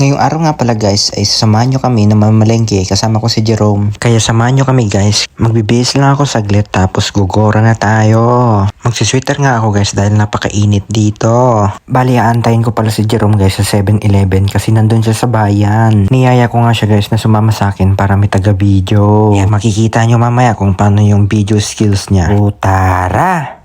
Ngayong araw nga pala guys ay sasamahan nyo kami na mamalengke kasama ko si Jerome. Kaya samahan nyo kami guys. Magbibihis lang ako saglit tapos gugora na tayo. Magsisweater nga ako guys dahil napakainit dito. Bali aantayin ko pala si Jerome guys sa 7-Eleven kasi nandun siya sa bayan. Niyaya ko nga siya guys na sumama sa akin para may taga-video. Yan makikita nyo mamaya kung paano yung video skills niya. O tara!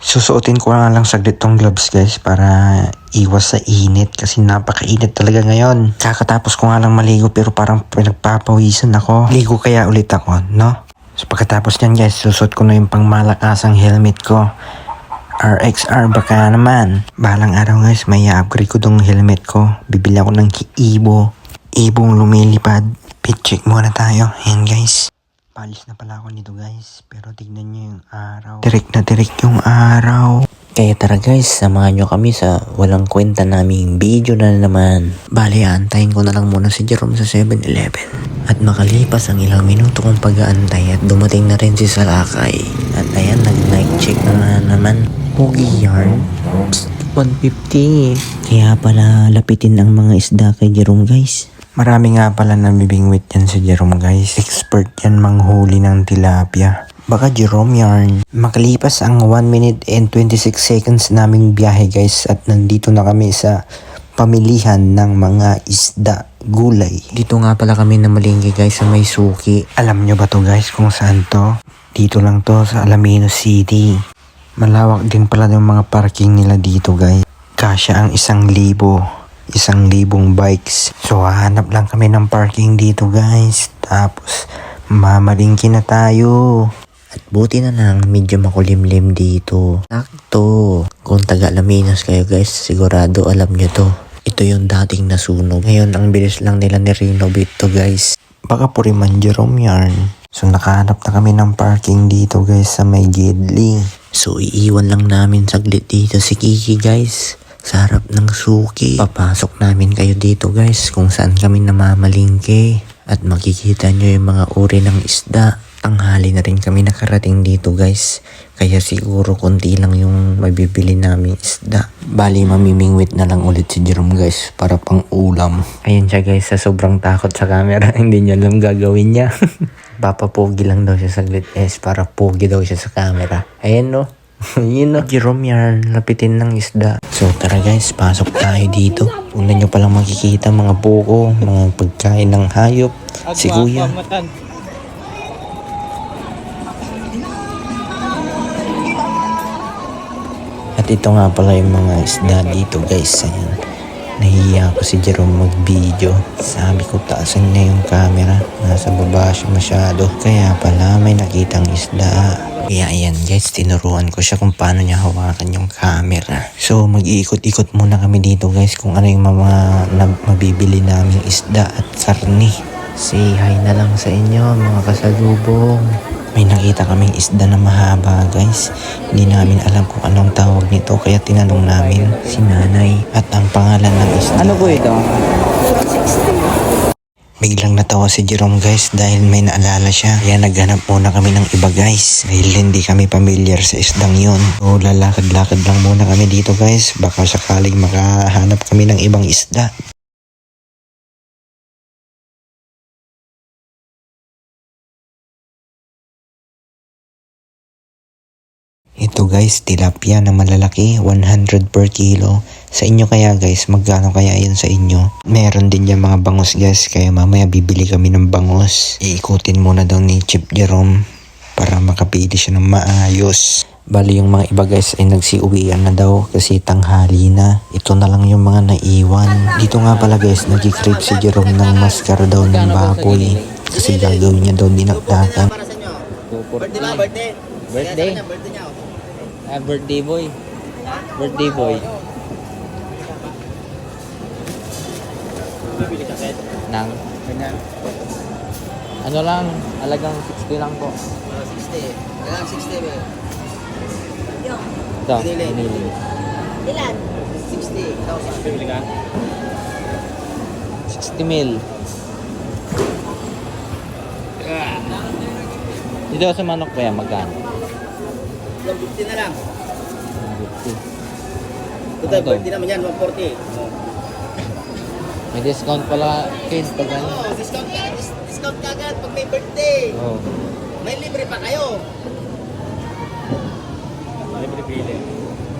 Susuotin ko nga lang saglit tong gloves guys para iwas sa init kasi napakainit talaga ngayon. Kakatapos ko nga lang maligo pero parang pinagpapawisan ako. Ligo kaya ulit ako, no? So pagkatapos nyan guys, susuot ko na yung pangmalakasang helmet ko. RXR baka naman. Balang araw guys, may upgrade ko tong helmet ko. Bibili ako ng ibong lumilipad. Pit check muna tayo. Ayan guys. Palis na pala ako nito guys, pero tignan nyo yung araw. Tirik na tirik yung araw. Kaya tara guys, samahan nyo kami sa walang kwenta naming video na naman. Bali, aantayin ko na lang muna si Jerome sa 7-Eleven. At makalipas ang ilang minuto kong pag-aantay at dumating na rin si Salakay. At ayan, nag-night check na naman. Pogi yarn. 150. Kaya pala lapitin ang mga isda kay Jerome guys. Marami nga pala namibingwit yan si Jerome guys. Expert yan manghuli ng tilapia. Baka Jerome yarn. Makalipas ang 1 minute and 26 seconds naming biyahe guys at nandito na kami sa pamilihan ng mga isda, gulay. Dito nga pala kami namalingki guys sa may suki. Alam nyo ba to guys kung saan to? Dito lang to sa Alaminos City. Malawak din pala yung mga parking nila dito guys. Kasya ang 1,000. 1,000 bikes. So hahanap lang kami ng parking dito guys. Tapos mamalingki na tayo. At buti na lang medyo makulimlim dito. Sakto. Kung taga Alaminos kayo guys, sigurado alam nyo to. Ito yung dating nasunog. Ngayon ang bilis lang nila ni-renovate to guys. Baka puriman Jerome yarn. So nakahanap na kami ng parking dito guys sa may Gidli. So iiwan lang namin saglit dito si Kiki guys. Sa harap ng suki. Papasok namin kayo dito guys kung saan kami namamalingke. At makikita nyo yung mga uri ng isda. Tanghali na rin kami nakarating dito guys. Kaya siguro konti lang yung mabibili naming isda. Bali mamimingwit na lang ulit si Jerome guys para pang ulam. Ayan siya guys sa sobrang takot sa camera. Hindi niya alam gagawin niya. Papapogi lang daw siya saglit para pogi daw siya sa camera. Ayan no. Yun na, Jerome yarn, lapitin ng isda. So tara guys, pasok tayo dito. Una nyo palang makikita mga buko, mga pagkain ng hayop. Si Kuya. At ito nga pala yung mga isda dito guys. Ayan. Nahiya ko si Jerome mag-video. Sabi ko taasan na yung camera. Nasa baba siya masyado. Kaya pala may nakitang isda. Kaya ayan guys, tinuruan ko siya kung paano niya hawakan yung camera. So mag-iikot-ikot muna kami dito guys kung ano yung mga mabibili naming isda at karni. Say hi na lang sa inyo mga kasalubong. May nakita kaming isda na mahaba guys. Hindi namin alam kung anong tawag nito kaya tinanong namin si nanay. At ang pangalan ng isda. Ano po ito? Biglang natawa si Jerome guys dahil may naalala siya. Kaya naghanap muna kami ng iba guys. Dahil hindi kami familiar sa isdang yun. So lalakad-lakad lang muna kami dito guys. Baka sakaling makahanap kami ng ibang isda. Ito guys, tilapia na malalaki, 100 per kilo. Sa inyo kaya guys, magkano kaya yun sa inyo? Meron din yung mga bangus guys, kaya mamaya bibili kami ng bangus. Iikutin muna daw ni Chip Jerome para makapili siya ng maayos. Bali yung mga iba guys ay nagsiuwian na daw kasi tanghali na. Ito na lang yung mga naiwan. Dito nga pala guys, nag-crave si Jerome ng maskara daw ng baboy. Kasi gagawin niya daw dinakdakan. Birthday? Birthday niya. Birthday boy. Birthday boy. Bibili ka set? Nang? Ganyan. Ano lang, alagang 60 lang po. 60. Alagang 60 ba? Ito, pinili. Ilan? 60,000. Bibili ka? 60 mil. Dito sa manok pa yan, magkano? 150 na lang. 150. Total birthday naman yan, 140. May discount pala, kid, pag ano. Oh, discount ka agad pag may birthday. Oh. May libre pa kayo.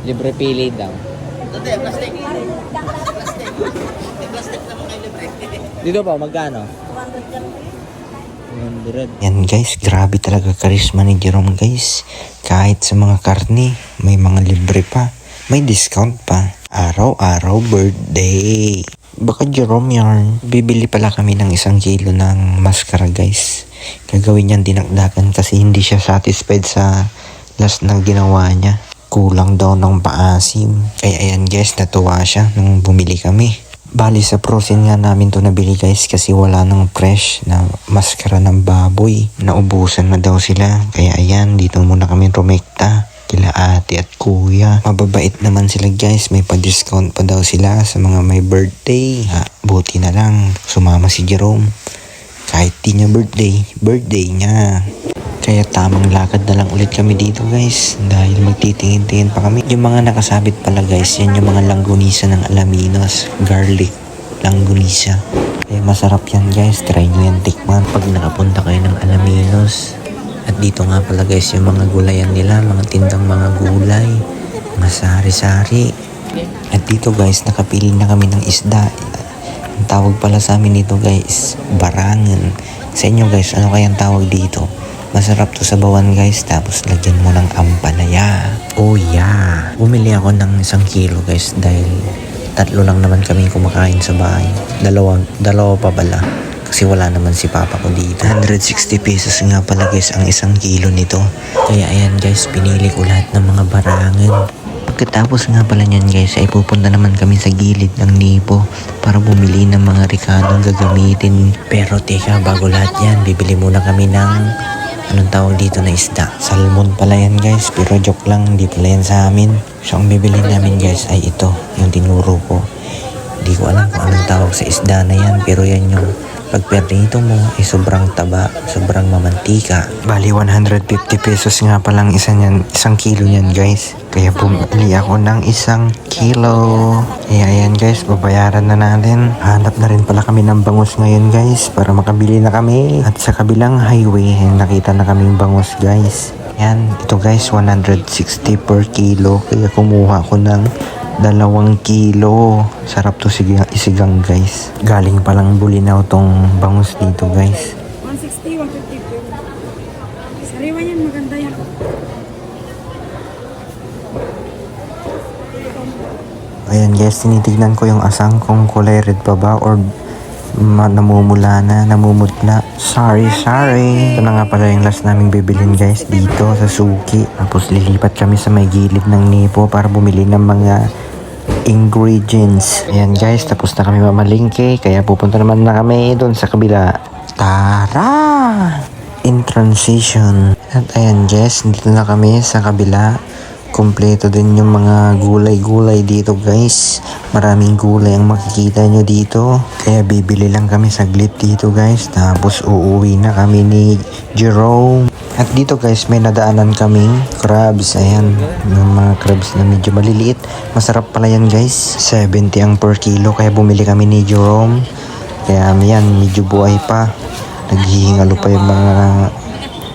Libre pili daw. Dati, plastic. Plastic. May plastic naman kayo libre. Dito pa, magkano? 100. Yan guys, grabe talaga karisma ni Jerome guys. Kahit sa mga karne, may mga libre pa. May discount pa. Araw-araw birthday. Baka Jerome yarn. Bibili pala kami ng 1 kilo ng maskara guys. Gagawin niyan dinagdagan kasi hindi siya satisfied sa last na ginawa niya. Kulang daw ng paasim. Kaya ayan guys, natuwa siya nung bumili kami. Bali sa Prosin nga namin to nabili guys kasi wala nang fresh na maskara ng baboy. Naubusan na daw sila. Kaya ayan, dito muna kami rumekta. Kila ate at kuya. Mababait naman sila guys. May pa-discount pa daw sila sa mga may birthday. Buti na lang sumama si Jerome. Kahit di niya birthday niya. Kaya tamang lakad na lang ulit kami dito guys. Dahil magtitingin-tingin pa kami. Yung mga nakasabit pala guys, yan yung mga langgunisa ng Alaminos. Garlic langgunisa. Kaya masarap yan guys. Try nyo yan tikman pag nakapunta kayo ng Alaminos. At dito nga pala guys yung mga gulayan nila. Mga tindang mga gulay. Mga sari-sari. At dito guys, nakapili na kami ng isda. Ang tawag pala sa amin dito guys, barangan. Sa inyo guys, ano kayang tawag dito? Masarap to sa bawan guys, tapos lagyan mo ng ampalaya. Oh yeah! Bumili ako ng 1 kilo guys dahil 3 lang naman kami kumakain sa bahay. Dalawa pa pala. Kasi wala naman si papa ko dito. 160 pesos nga pala guys ang 1 kilo nito. Kaya ayan guys, pinili ko lahat ng mga barangan. Pagkatapos nga pala niyan guys ay pupunta naman kami sa gilid ng Nipo para bumili ng mga ricadong gagamitin. Pero teka, bago lahat yan, bibili muna kami ng anong tawag dito na isda. Salmon pala yan guys, pero joke lang, hindi pala yan sa amin. So ang bibili namin guys ay ito, yung tinuro ko. Hindi ko alam kung anong tawag sa isda na yan, pero yan yung pagperdito mo ay sobrang taba, sobrang mamantika. Bali 150 pesos nga palang 1 kilo yan guys. Kaya bumili ako ng 1 kilo. Kaya ayan guys, babayaran na natin. Hanap na rin pala kami ng bangus ngayon guys para makabili na kami. At sa kabilang highway, nakita na kaming bangus guys. Yan, ito guys 160 per kilo. Kaya kumuha ko ng 2 kilo. Sarap to isigang guys. Galing palang Bulinaw tong bangus dito guys. 160, 150. Sariwa yan, maganda yan. Ayan guys, tinitignan ko yung asang kung kulay red pa ba or namumula na, namumutla. Sorry. Ito na nga pala yung last naming bibilin guys dito sa Suki. Tapos lilipat kami sa may gilid ng Nipo para bumili ng mga ingredients. Ayan guys, tapos na kami mamalingke. Kaya pupunta naman na kami doon sa kabila. Tara! In transition. At ayan guys, dito na kami sa kabila. Kompleto din yung mga gulay-gulay dito guys. Maraming gulay ang makikita nyo dito. Kaya bibili lang kami saglit dito guys. Tapos uuwi na kami ni Jerome. At dito guys, may nadaanan kaming crabs. Ayan, yung mga crabs na medyo maliliit. Masarap pala yan guys. 70 ang per kilo. Kaya bumili kami ni Jerome. Kaya yan, medyo buhay pa. Naghihingalo pa yung mga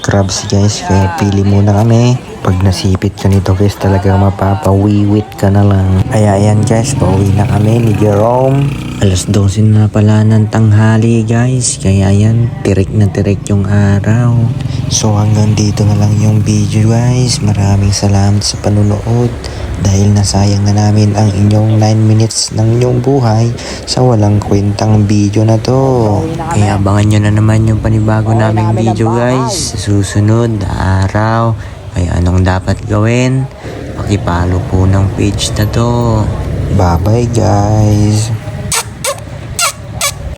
crabs guys. Kaya pili muna kami. Pag nasipit ka nito guys, talaga mapapawiwit ka na lang. Kaya ayan guys, pauwi na kami ni Jerome. 12:00 na pala ng tanghali guys. Kaya ayan, tirik na tirik yung araw. So hanggang dito na lang yung video guys. Maraming salamat sa panunood. Dahil nasayang na namin ang inyong 9 minutes ng inyong buhay sa walang kwentang video na to. Kaya abangan nyo na naman yung panibago naming video guys. Sa susunod na araw. Kaya anong dapat gawin? Pakipalo po ng page na to. Bye bye guys.